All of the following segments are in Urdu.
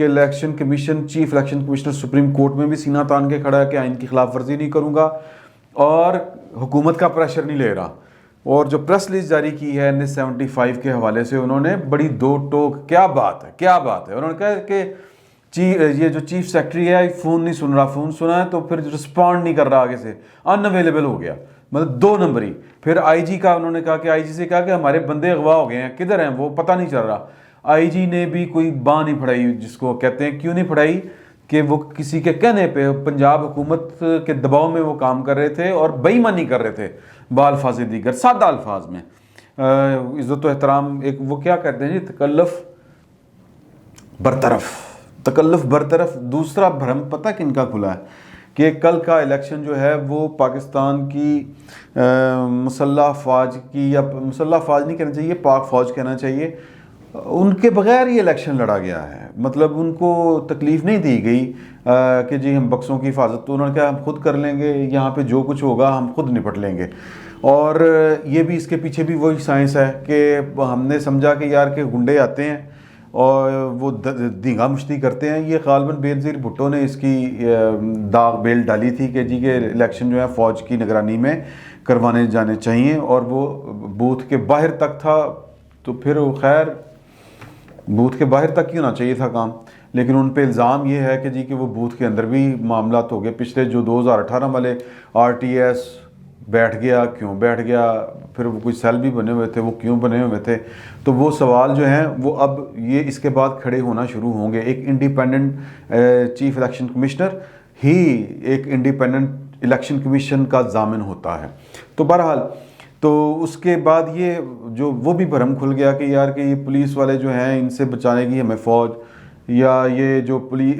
کہ election commission, chief election commissioner supreme court میں بھی سینہ تان کے کھڑا ہے کہ آئین کی خلاف ورزی نہیں کروں گا اور حکومت کا پریشر نہیں لے رہا. اور جو پریس ریلیز جاری کی ہے NS-75 کے حوالے سے, انہوں نے بڑی دو ٹوک, کیا بات ہے, انہوں نے کہا کہ یہ جو چیف سیکرٹری ہے فون نہیں سن رہا, فون سنا ہے تو پھر رسپونڈ نہیں کر رہا, آگے سے ان اویلیبل ہو گیا, مطلب 2 نمبری. پھر آئی جی کا انہوں نے کہا کہ آئی جی سے کہا کہ ہمارے بندے اغوا ہو گئے ہیں, کدھر ہیں وہ پتہ نہیں چل رہا. آئی جی نے بھی کوئی باں نہیں پھڑائی, جس کو کہتے ہیں کیوں نہیں پھڑائی, کہ وہ کسی کے کہنے پہ پنجاب حکومت کے دباؤ میں وہ کام کر رہے تھے اور بے ایمانی کر رہے تھے بالفاظ دیگر, سادہ الفاظ میں عزت و احترام. ایک وہ کیا کہتے ہیں جی, تکلف برطرف. دوسرا بھرم پتہ کن کا کھلا ہے کہ کل کا الیکشن جو ہے وہ پاکستان کی مسلح افواج کی, یا مسلح افواج نہیں کہنا چاہیے, پاک فوج کہنا چاہیے, ان کے بغیر یہ الیکشن لڑا گیا ہے. مطلب ان کو تکلیف نہیں دی گئی کہ جی ہم بکسوں کی حفاظت, تو انہوں نے کہا ہم خود کر لیں گے, یہاں پہ جو کچھ ہوگا ہم خود نپٹ لیں گے. اور یہ بھی اس کے پیچھے بھی وہی سائنس ہے کہ ہم نے سمجھا کہ یار کہ گنڈے آتے ہیں اور وہ دھینگا مشتی کرتے ہیں. یہ غالباً بینظیر بھٹو نے اس کی داغ بیل ڈالی تھی کہ جی کہ الیکشن جو ہے فوج کی نگرانی میں کروانے جانے چاہیے, اور وہ بوتھ کے باہر تک تھا, تو پھر خیر بوتھ کے باہر تک ہی ہونا چاہیے تھا کام. لیکن ان پہ الزام یہ ہے کہ جی کہ وہ بوتھ کے اندر بھی معاملات ہو گئے. پچھلے جو 2018 والے RTS بیٹھ گیا, کیوں بیٹھ گیا, پھر وہ کوئی سیل بھی بنے ہوئے تھے, وہ کیوں بنے ہوئے تھے, تو وہ سوال جو ہیں وہ اب یہ اس کے بعد کھڑے ہونا شروع ہوں گے. ایک انڈیپینڈنٹ چیف الیکشن کمشنر ہی ایک انڈیپینڈنٹ الیکشن کمیشن کا ضامن ہوتا ہے. تو بہرحال تو اس کے بعد یہ جو وہ بھی بھرم کھل گیا کہ یار کہ یہ پولیس والے جو ہیں ان سے بچانے کی ہمیں فوج, یا یہ جو کوئی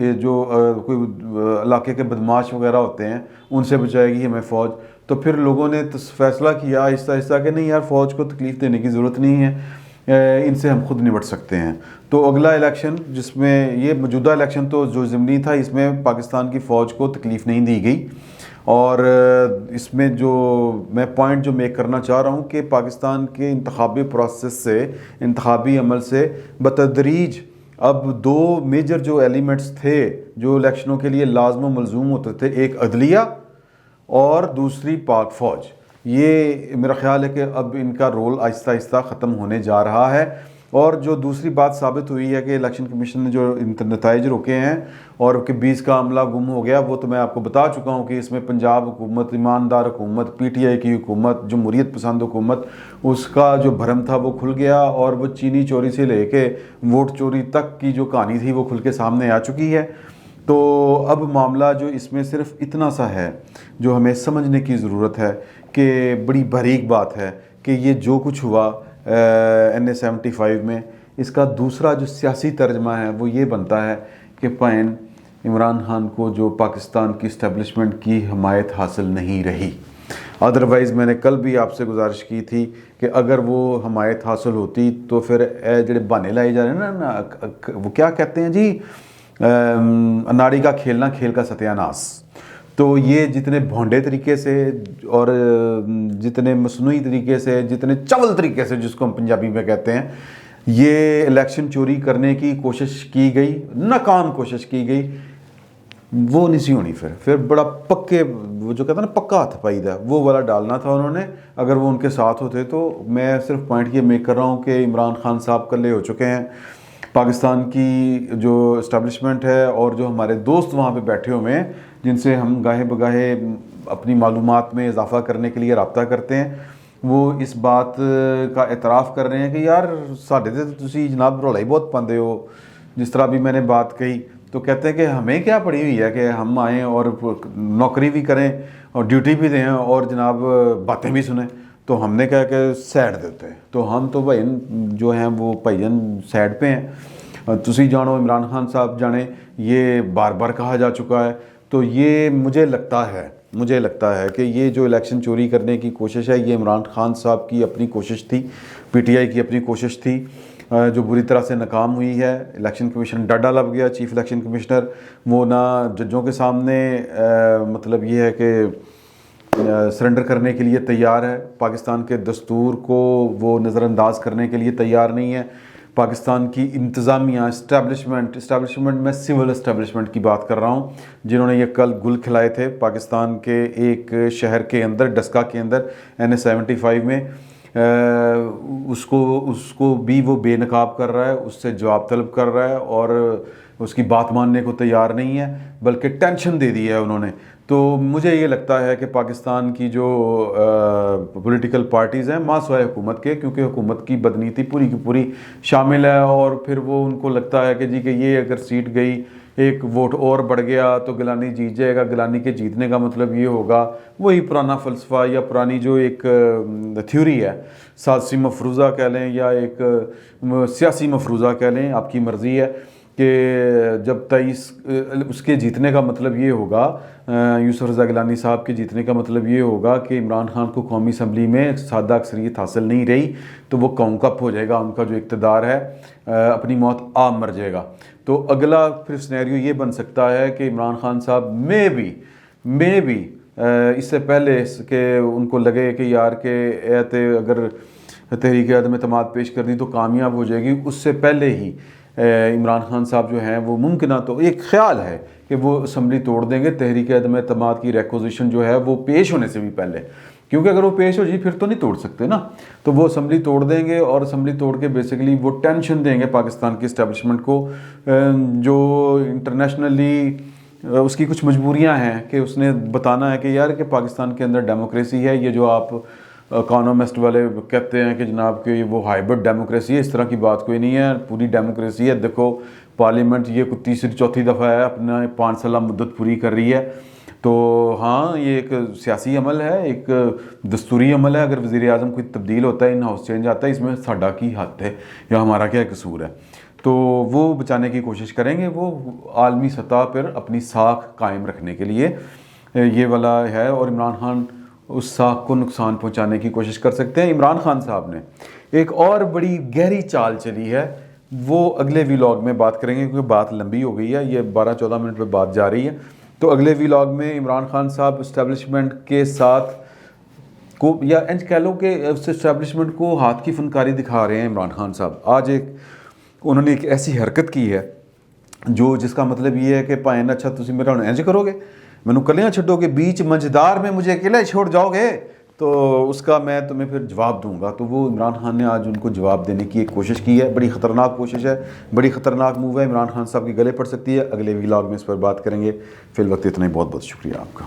علاقے کے بدماش وغیرہ ہوتے ہیں ان سے بچائے گی ہمیں فوج. تو پھر لوگوں نے فیصلہ کیا آہستہ آہستہ کہ نہیں یار فوج کو تکلیف دینے کی ضرورت نہیں ہے, ان سے ہم خود نمٹ سکتے ہیں. تو اگلا الیکشن جس میں یہ موجودہ الیکشن تو جو ضمنی تھا, اس میں پاکستان کی فوج کو تکلیف نہیں دی گئی. اور اس میں جو میں پوائنٹ جو میک کرنا چاہ رہا ہوں کہ پاکستان کے انتخابی پروسیس سے, انتخابی عمل سے بتدریج اب 2 میجر جو ایلیمنٹس تھے جو الیکشنوں کے لیے لازم و ملزوم ہوتے تھے, ایک عدلیہ اور دوسری پاک فوج, یہ میرا خیال ہے کہ اب ان کا رول آہستہ آہستہ ختم ہونے جا رہا ہے. اور جو دوسری بات ثابت ہوئی ہے کہ الیکشن کمیشن نے جو نتائج روکے ہیں اور کہ 20 کا عملہ گم ہو گیا, وہ تو میں آپ کو بتا چکا ہوں کہ اس میں پنجاب حکومت, ایماندار حکومت, PTI کی حکومت, جمہوریت پسند حکومت, اس کا جو بھرم تھا وہ کھل گیا. اور وہ چینی چوری سے لے کے ووٹ چوری تک کی جو کہانی تھی وہ کھل کے سامنے آ چکی ہے. تو اب معاملہ جو اس میں صرف اتنا سا ہے جو ہمیں سمجھنے کی ضرورت ہے کہ بڑی باریک بات ہے کہ یہ جو کچھ ہوا NS-75 میں, اس کا دوسرا جو سیاسی ترجمہ ہے وہ یہ بنتا ہے کہ پائن عمران خان کو جو پاکستان کی اسٹیبلشمنٹ کی حمایت حاصل نہیں رہی. ادروائز میں نے کل بھی آپ سے گزارش کی تھی کہ اگر وہ حمایت حاصل ہوتی تو پھر جڑے بہانے لائے جا رہے ہیں نا, وہ کیا کہتے ہیں جی, اناڑی کا کھیلنا کھیل کا ستیہ ناس. تو یہ جتنے بھونڈے طریقے سے اور جتنے مصنوعی طریقے سے, جتنے چول طریقے سے جس کو ہم پنجابی میں کہتے ہیں, یہ الیکشن چوری کرنے کی کوشش کی گئی, ناکام کوشش کی گئی, وہ نہیں سی ہونی. پھر بڑا پکے, وہ جو کہتا ہے نا پکا ہاتھ پائی دا, وہ والا ڈالنا تھا انہوں نے اگر وہ ان کے ساتھ ہوتے. تو میں صرف پوائنٹ یہ میک کر رہا ہوں کہ عمران خان صاحب کلے ہو چکے ہیں. پاکستان کی جو اسٹیبلشمنٹ ہے اور جو ہمارے دوست وہاں پہ بیٹھے ہوئے ہیں جن سے ہم گاہے بگاہے اپنی معلومات میں اضافہ کرنے کے لیے رابطہ کرتے ہیں, وہ اس بات کا اعتراف کر رہے ہیں کہ یار ساڈے تے تسی جناب رولا ہی بہت پاندے ہو. جس طرح بھی میں نے بات کہی تو کہتے ہیں کہ ہمیں کیا پڑی ہوئی ہے کہ ہم آئیں اور نوکری بھی کریں اور ڈیوٹی بھی دیں اور جناب باتیں بھی سنیں. تو ہم نے کہا کہ سیڈ دیتے ہیں. تو ہم تو بھائی جو ہیں وہ بھائیجن سیڈ پہ ہیں, تسی جانو, عمران خان صاحب جانے, یہ بار بار کہا جا چکا ہے. تو یہ مجھے لگتا ہے کہ یہ جو الیکشن چوری کرنے کی کوشش ہے یہ عمران خان صاحب کی اپنی کوشش تھی, PTI کی اپنی کوشش تھی, جو بری طرح سے ناکام ہوئی ہے. الیکشن کمیشن ڈاڈا لگ گیا, چیف الیکشن کمشنر وہ نہ ججوں کے سامنے مطلب یہ ہے کہ سرنڈر کرنے کے لیے تیار ہے, پاکستان کے دستور کو وہ نظر انداز کرنے کے لیے تیار نہیں ہے. پاکستان کی انتظامیہ اسٹیبلشمنٹ میں سول اسٹیبلشمنٹ کی بات کر رہا ہوں، جنہوں نے یہ کل گل کھلائے تھے پاکستان کے ایک شہر کے اندر، ڈسکا کے اندر NA-75 میں، اس کو بھی وہ بے نقاب کر رہا ہے، اس سے جواب طلب کر رہا ہے اور اس کی بات ماننے کو تیار نہیں ہے، بلکہ ٹینشن دے دی ہے انہوں نے۔ تو مجھے یہ لگتا ہے کہ پاکستان کی جو پولیٹیکل پارٹیز ہیں ماں سوائے حکومت کے، کیونکہ حکومت کی بدنیتی پوری کی پوری شامل ہے، اور پھر وہ ان کو لگتا ہے کہ جی کہ یہ اگر سیٹ گئی، ایک ووٹ اور بڑھ گیا تو گیلانی جیت جائے گا، گیلانی کے جیتنے کا مطلب یہ ہوگا وہی پرانا فلسفہ یا پرانی جو ایک تھیوری ہے، سازشی مفروضہ کہہ لیں یا ایک سیاسی مفروضہ کہہ لیں، آپ کی مرضی ہے، کہ جب 23 اس کے جیتنے کا مطلب یہ ہوگا، یوسف رضا گیلانی صاحب کے جیتنے کا مطلب یہ ہوگا کہ عمران خان کو قومی اسمبلی میں سادہ اکثریت حاصل نہیں رہی تو وہ کپ ہو جائے گا، ان کا جو اقتدار ہے اپنی موت آپ مر جائے گا۔ تو اگلا پھر سینیریو یہ بن سکتا ہے کہ عمران خان صاحب میں بھی اس سے پہلے کہ ان کو لگے کہ یار کہ اگر تحریک عدم اعتماد پیش کر دی تو کامیاب ہو جائے گی، اس سے پہلے ہی عمران خان صاحب جو ہیں وہ ممکنہ تو ایک خیال ہے کہ وہ اسمبلی توڑ دیں گے، تحریک عدم اعتماد کی ریکوزیشن جو ہے وہ پیش ہونے سے بھی پہلے، کیونکہ اگر وہ پیش ہو جی پھر تو نہیں توڑ سکتے نا، تو وہ اسمبلی توڑ دیں گے، اور اسمبلی توڑ کے بیسیکلی وہ ٹینشن دیں گے پاکستان کی اسٹیبلشمنٹ کو، جو انٹرنیشنلی اس کی کچھ مجبوریاں ہیں کہ اس نے بتانا ہے کہ یار کہ پاکستان کے اندر ڈیموکریسی ہے، یہ جو آپ اکانومسٹ والے کہتے ہیں کہ جناب کہ وہ ہائبرڈ ڈیموکریسی ہے، اس طرح کی بات کوئی نہیں ہے، پوری ڈیموکریسی ہے۔ دیکھو پارلیمنٹ یہ تیسری چوتھی دفعہ ہے اپنا 5 سالہ مدت پوری کر رہی ہے، تو ہاں یہ ایک سیاسی عمل ہے، ایک دستوری عمل ہے، اگر وزیر اعظم کوئی تبدیل ہوتا ہے، ان ہاؤس چینج آتا ہے، اس میں ساڈا کی حد ہے یا ہمارا کیا قصور ہے، تو وہ بچانے کی کوشش کریں گے، وہ عالمی سطح پر اپنی ساکھ قائم رکھنے کے لیے یہ والا ہے، اور عمران خان اس ساکھ کو نقصان پہنچانے کی کوشش کر سکتے ہیں۔ عمران خان صاحب نے ایک اور بڑی گہری چال چلی ہے، وہ اگلے ویلاگ میں بات کریں گے، کیونکہ بات لمبی ہو گئی ہے، یہ 12-14 منٹ پہ بات جا رہی ہے، تو اگلے ویلاگ میں عمران خان صاحب اسٹیبلشمنٹ کے ساتھ کو، یا انج کہہ لو کہ اس اسٹیبلشمنٹ کو ہاتھ کی فنکاری دکھا رہے ہیں عمران خان صاحب۔ آج انہوں نے ایک ایسی حرکت کی ہے جس کا مطلب یہ ہے کہ پائن اچھا تسی میرا انج کرو گے، مینوں کلیاں چھڈو گے، بیچ منجدار میں مجھے اکیلے چھوڑ جاؤ گے، تو اس کا میں تمہیں پھر جواب دوں گا۔ تو وہ عمران خان نے آج ان کو جواب دینے کی ایک کوشش کی ہے، بڑی خطرناک کوشش ہے، بڑی خطرناک موو ہے، عمران خان صاحب کے گلے پڑ سکتی ہے۔ اگلے ویلاگ میں اس پر بات کریں گے، فی الوقت اتنا ہی، بہت بہت شکریہ آپ کا۔